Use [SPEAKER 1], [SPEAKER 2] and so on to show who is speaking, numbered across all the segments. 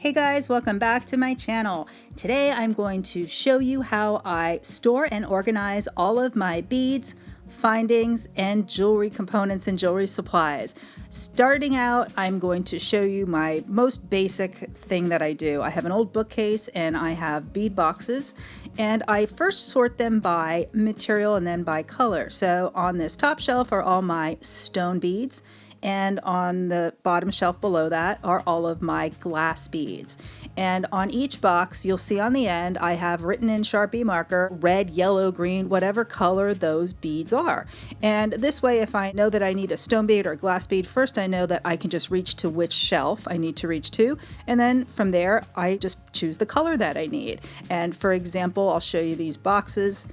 [SPEAKER 1] Hey guys, welcome back to my channel. Today I'm going to show you how I store and organize all of my beads, findings, and jewelry components and jewelry supplies. Starting out, I'm going to show you my most basic thing that I do. I have an old bookcase and I have bead boxes, and I first sort them by material and then by color. So on this top shelf are all my stone beads, and on the bottom shelf below that are all of my glass beads. And on each box, you'll see on the end, I have written in Sharpie marker, red, yellow, green, whatever color those beads are. And this way, if I know that I need a stone bead or a glass bead, first I know that I can just reach to which shelf I need to reach to. And then from there, I just choose the color that I need. And for example, I'll show you these boxes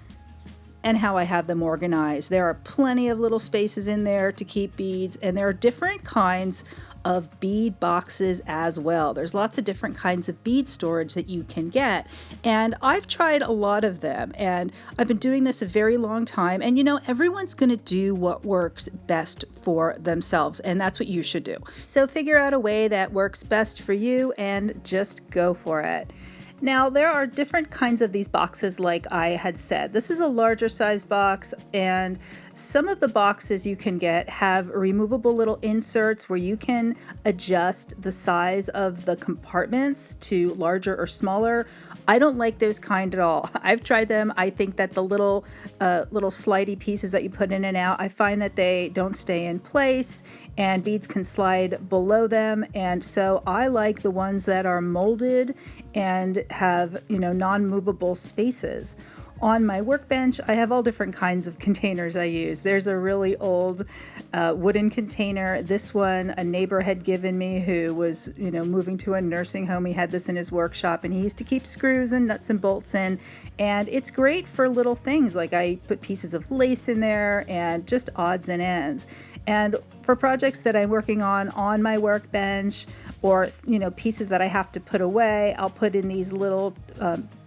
[SPEAKER 1] and how I have them organized. There are plenty of little spaces in there to keep beads, and there are different kinds of bead boxes as well. There's lots of different kinds of bead storage that you can get, and I've tried a lot of them, and I've been doing this a very long time, and you know, everyone's going to do what works best for themselves, and that's what you should do. So figure out a way that works best for you and just go for it. Now, there are different kinds of these boxes, like I had said. This is a larger size box, and some of the boxes you can get have removable little inserts where you can adjust the size of the compartments to larger or smaller. I don't like those kind at all. I've tried them. I think that the little slidey pieces that you put in and out, I find that they don't stay in place and beads can slide below them. And so I like the ones that are molded and have, you know, non-movable spaces. On my workbench, I have all different kinds of containers I use. There's a really old wooden container. This one a neighbor had given me who was, you know, moving to a nursing home. He had this in his workshop and he used to keep screws and nuts and bolts in. And it's great for little things, like I put pieces of lace in there and just odds and ends. And for projects that I'm working on my workbench, or, you know, pieces that I have to put away, I'll put in these little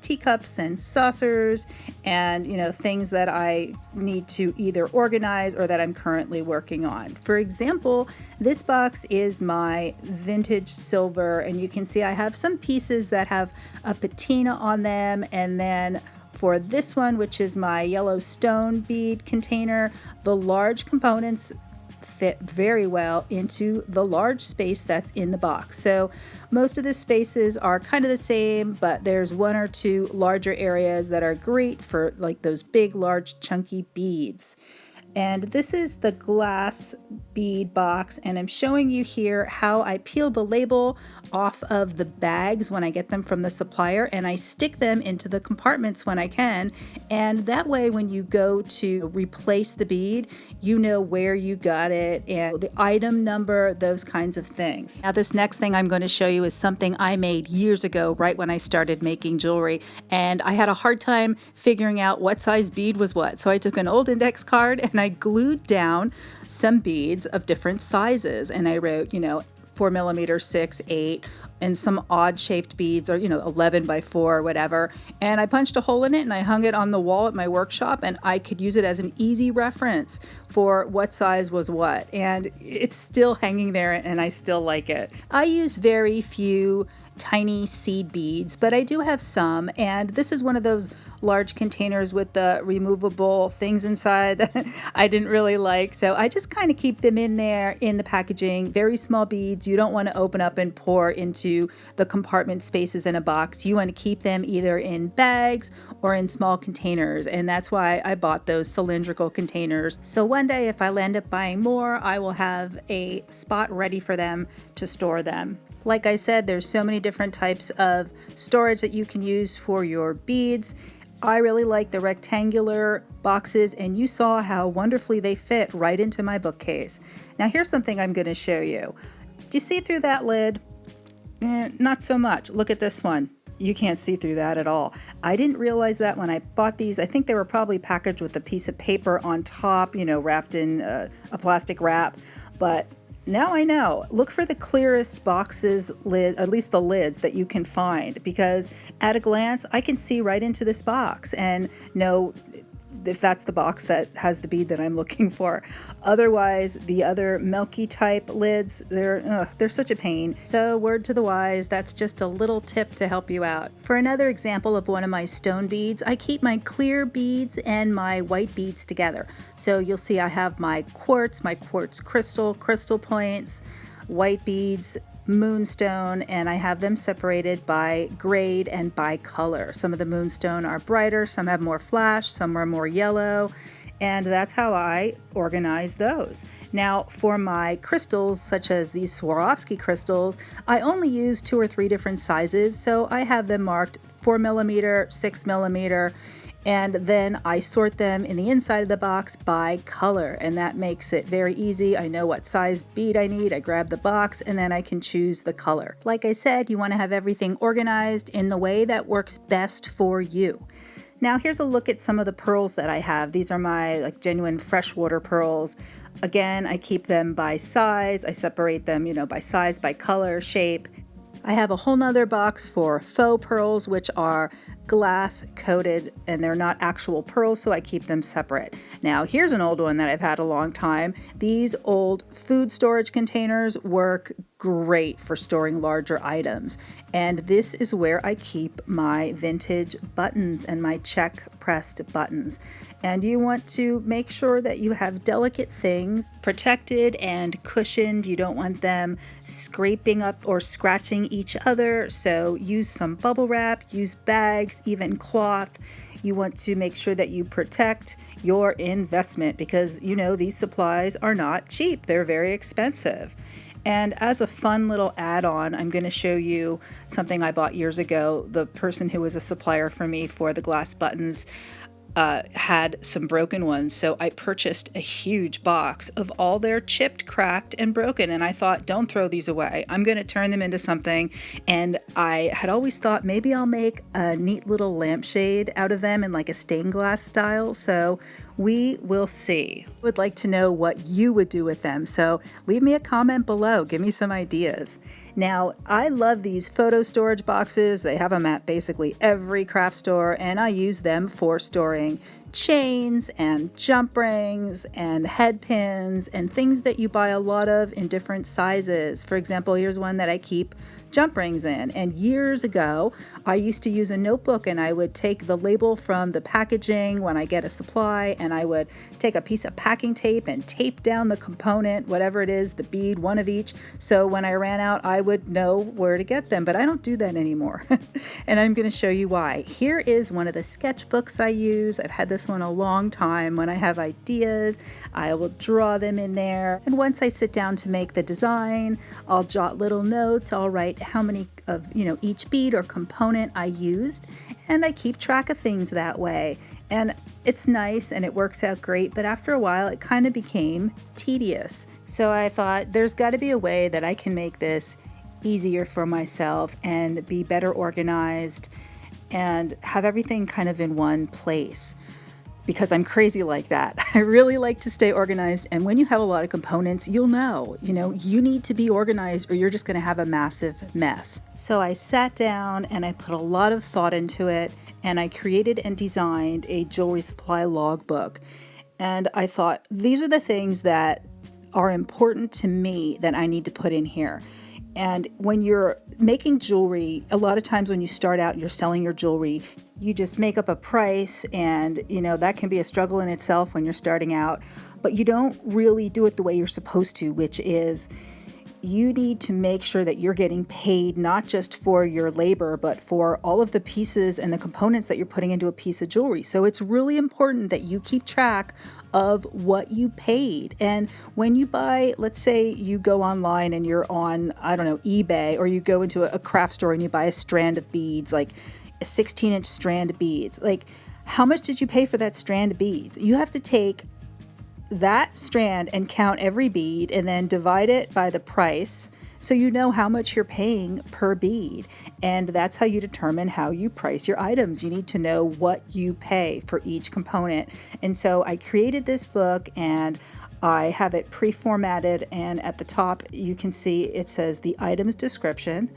[SPEAKER 1] teacups and saucers and, you know, things that I need to either organize or that I'm currently working on. For example, this box is my vintage silver, and you can see I have some pieces that have a patina on them, and then for this one, which is my yellow stone bead container, the large components fit very well into the large space that's in the box. So most of the spaces are kind of the same, but there's one or two larger areas that are great for like those big, large, chunky beads. And this is the glass bead box, and I'm showing you here how I peel the label off of the bags when I get them from the supplier, and I stick them into the compartments when I can, and that way when you go to replace the bead, you know where you got it and the item number, those kinds of things. Now this next thing I'm going to show you is something I made years ago, right when I started making jewelry, and I had a hard time figuring out what size bead was what. So I took an old index card and I glued down some beads of different sizes, and I wrote, you know, 4mm, 6, 8, and some odd shaped beads, or, you know, 11 by 4 or whatever. And I punched a hole in it and I hung it on the wall at my workshop, and I could use it as an easy reference for what size was what. And it's still hanging there and I still like it. I use very few tiny seed beads, but I do have some, and this is one of those large containers with the removable things inside that I didn't really like, so I just kind of keep them in there in the packaging. Very small beads you don't want to open up and pour into the compartment spaces in a box. You want to keep them either in bags or in small containers, and that's why I bought those cylindrical containers. So one day if I end up buying more, I will have a spot ready for them to store them. Like I said, there's so many different types of storage that you can use for your beads. I really like the rectangular boxes, and you saw how wonderfully they fit right into my bookcase. Now here's something I'm going to show you. Do you see through that lid? Not so much. Look at this one. You can't see through that at all. I didn't realize that when I bought these. I think they were probably packaged with a piece of paper on top, you know, wrapped in a plastic wrap, but now I know. Look for the clearest boxes lid, at least the lids that you can find, because at a glance I can see right into this box and know if that's the box that has the bead that I'm looking for. Otherwise, the other milky type lids, they're such a pain. So word to the wise, that's just a little tip to help you out. For another example of one of my stone beads, I keep my clear beads and my white beads together. So you'll see I have my quartz crystal points, white beads, moonstone, and I have them separated by grade and by color. Some of the moonstone are brighter, some have more flash, some are more yellow, and that's how I organize those. Now for my crystals, such as these Swarovski crystals, I only use 2 or 3 different sizes, so I have them marked 4mm, 6mm, and then I sort them in the inside of the box by color, and that makes it very easy. I know what size bead I need, I grab the box, and then I can choose the color. Like I said, you want to have everything organized in the way that works best for you. Now here's a look at some of the pearls that I have. These are my genuine freshwater pearls. Again, I keep them by size. I separate them, by size, by color, shape. I have a whole nother box for faux pearls, which are glass coated and they're not actual pearls, so I keep them separate. Now here's an old one that I've had a long time. These old food storage containers work great for storing larger items, and this is where I keep my vintage buttons and my check pressed buttons. And you want to make sure that you have delicate things protected and cushioned. You don't want them scraping up or scratching each other, so use some bubble wrap, use bags, even cloth. You want to make sure that you protect your investment because these supplies are not cheap. They're very expensive. And as a fun little add-on, I'm going to show you something I bought years ago. The person who was a supplier for me for the glass buttons had some broken ones, so I purchased a huge box of all their chipped, cracked, and broken, and I thought, don't throw these away. I'm going to turn them into something, and I had always thought maybe I'll make a neat little lampshade out of them in a stained glass style, so we will see. I would like to know what you would do with them, so leave me a comment below. Give me some ideas. Now, I love these photo storage boxes. They have them at basically every craft store, and I use them for storing chains and jump rings and head pins and things that you buy a lot of in different sizes. For example, here's one that I keep jump rings in, and years ago I used to use a notebook and I would take the label from the packaging when I get a supply, and I would take a piece of packing tape and tape down the component, whatever it is, the bead, one of each, so when I ran out I would know where to get them. But I don't do that anymore and I'm going to show you why. Here is one of the sketchbooks I use. I've had this one a long time. When I have ideas, I will draw them in there, and once I sit down to make the design, I'll jot little notes. I'll write how many of each bead or component I used, and I keep track of things that way. And it's nice and it works out great, but after a while it kind of became tedious. So I thought there's got to be a way that I can make this easier for myself and be better organized and have everything kind of in one place, because I'm crazy like that. I really like to stay organized, and when you have a lot of components, you'll know, you need to be organized or you're just going to have a massive mess. So I sat down and I put a lot of thought into it, and I created and designed a jewelry supply logbook. And I thought, these are the things that are important to me that I need to put in here. And when you're making jewelry, a lot of times when you start out, you're selling your jewelry, you just make up a price, and that can be a struggle in itself when you're starting out, but you don't really do it the way you're supposed to, which is you need to make sure that you're getting paid not just for your labor, but for all of the pieces and the components that you're putting into a piece of jewelry. So it's really important that you keep track of what you paid. And when you buy, let's say you go online and you're on, eBay, or you go into a craft store and you buy a strand of beads, like a 16-inch strand of beads, how much did you pay for that strand of beads? You have to take that strand and count every bead and then divide it by the price, so you know how much you're paying per bead. And that's how you determine how you price your items. You need to know what you pay for each component. And so I created this book, and I have it pre-formatted, and at the top you can see it says the item's description.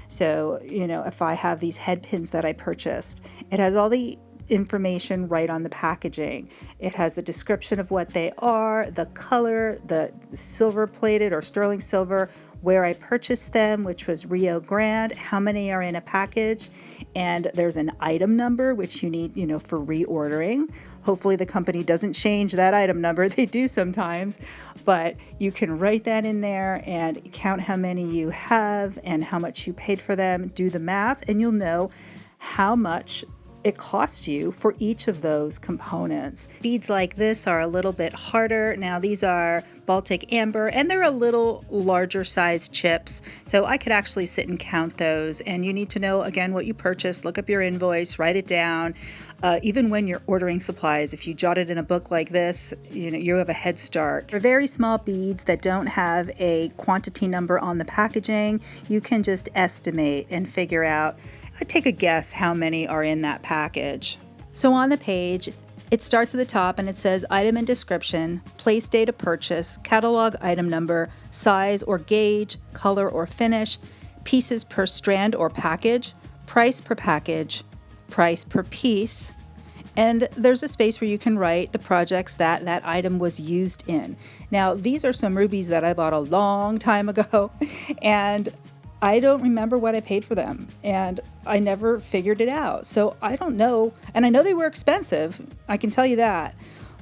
[SPEAKER 1] So, if I have these head pins that I purchased, it has all the information right on the packaging. It has the description of what they are, the color, the silver plated or sterling silver, where I purchased them, which was Rio Grande, how many are in a package, and there's an item number, which you need, for reordering. Hopefully the company doesn't change that item number. They do sometimes, but you can write that in there and count how many you have and how much you paid for them. Do the math and you'll know how much it costs you for each of those components. Beads like this are a little bit harder. Now these are Baltic amber and they're a little larger size chips, so I could actually sit and count those. And you need to know again what you purchased, look up your invoice, write it down. Even when you're ordering supplies, if you jot it in a book like this, you have a head start. For very small beads that don't have a quantity number on the packaging, you can just estimate and figure out, take a guess how many are in that package. So on the page, it starts at the top and it says item and description, place date of purchase, catalog item number, size or gauge, color or finish, pieces per strand or package, price per package, price per piece, and there's a space where you can write the projects that that item was used in. Now, these are some rubies that I bought a long time ago, and I don't remember what I paid for them, and I never figured it out. So I don't know, and I know they were expensive, I can tell you that,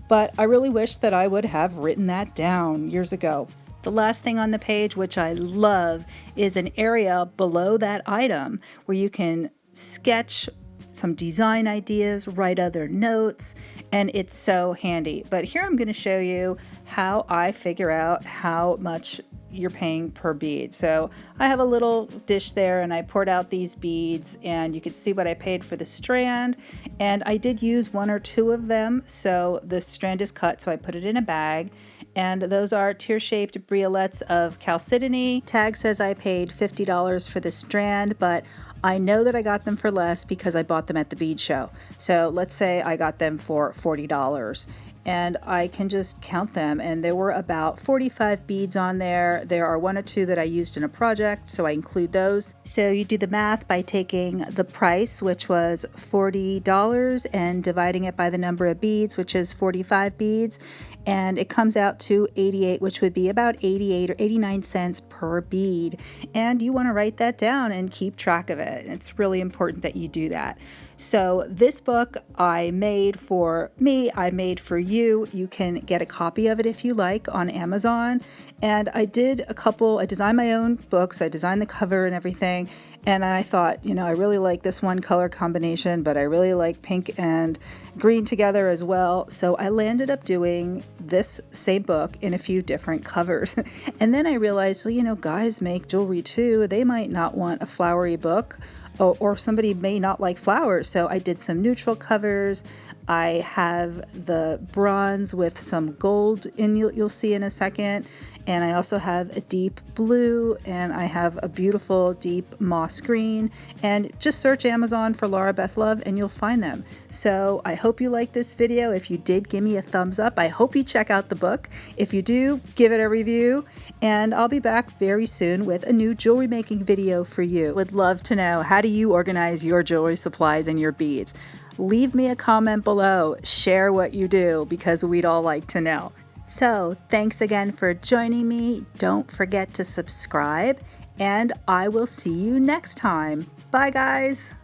[SPEAKER 1] but I really wish that I would have written that down years ago. The last thing on the page, which I love, is an area below that item where you can sketch some design ideas, write other notes, and it's so handy. But here I'm going to show you how I figure out how much you're paying per bead. So I have a little dish there and I poured out these beads and you can see what I paid for the strand, and I did use one or two of them, so the strand is cut, so I put it in a bag, and those are tear-shaped briolets of chalcedony. Tag says I paid $50 for the strand, but I know that I got them for less because I bought them at the bead show. So let's say I got them for $40. And I can just count them, and there were about 45 beads on there. There are one or two that I used in a project, so I include those. So you do the math by taking the price, which was $40, and dividing it by the number of beads, which is 45 beads, and it comes out to 88, which would be about 88 or 89 cents per bead. And you want to write that down and keep track of it. It's really important that you do that. So this book I made for me, I made for you. You can get a copy of it if you like on Amazon. And I designed my own books. I designed the cover and everything. And I thought, I really like this one color combination, but I really like pink and green together as well. So I landed up doing this same book in a few different covers. And then I realized, guys make jewelry too. They might not want a flowery book, or somebody may not like flowers. So I did some neutral covers. I have the bronze with some gold in, you'll see in a second. And I also have a deep blue, and I have a beautiful deep moss green. And just search Amazon for Laura Beth Love and you'll find them. So I hope you liked this video. If you did, give me a thumbs up. I hope you check out the book. If you do, give it a review. And I'll be back very soon with a new jewelry making video for you. Would love to know, how do you organize your jewelry supplies and your beads? Leave me a comment below. Share what you do, because we'd all like to know. So thanks again for joining me. Don't forget to subscribe, and I will see you next time. Bye, guys.